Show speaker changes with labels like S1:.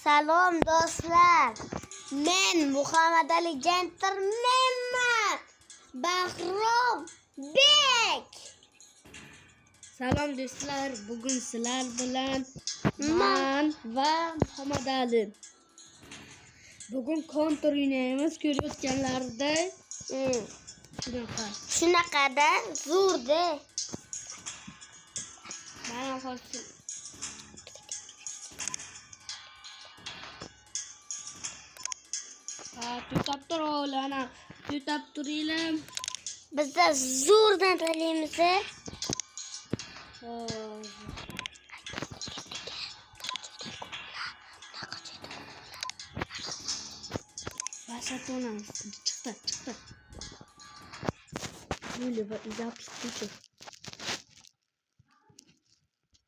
S1: Salom do'stlar. Men Muhammad Ali Gentlemanman. Bahrom Bek.
S2: Salom do'stlar, bugun sizlar bilan man va Muhammad Ali. Bugun kontur o'ynaymiz, ko'rayotganlaridek.
S1: Shunaqada zo'rda.
S2: Mana hozir tutab turolana, tutab turinglar.
S1: Bizda zo'rdan tanlaymiz.
S2: Basatona chiqdi. Böyle bak, yapıştı.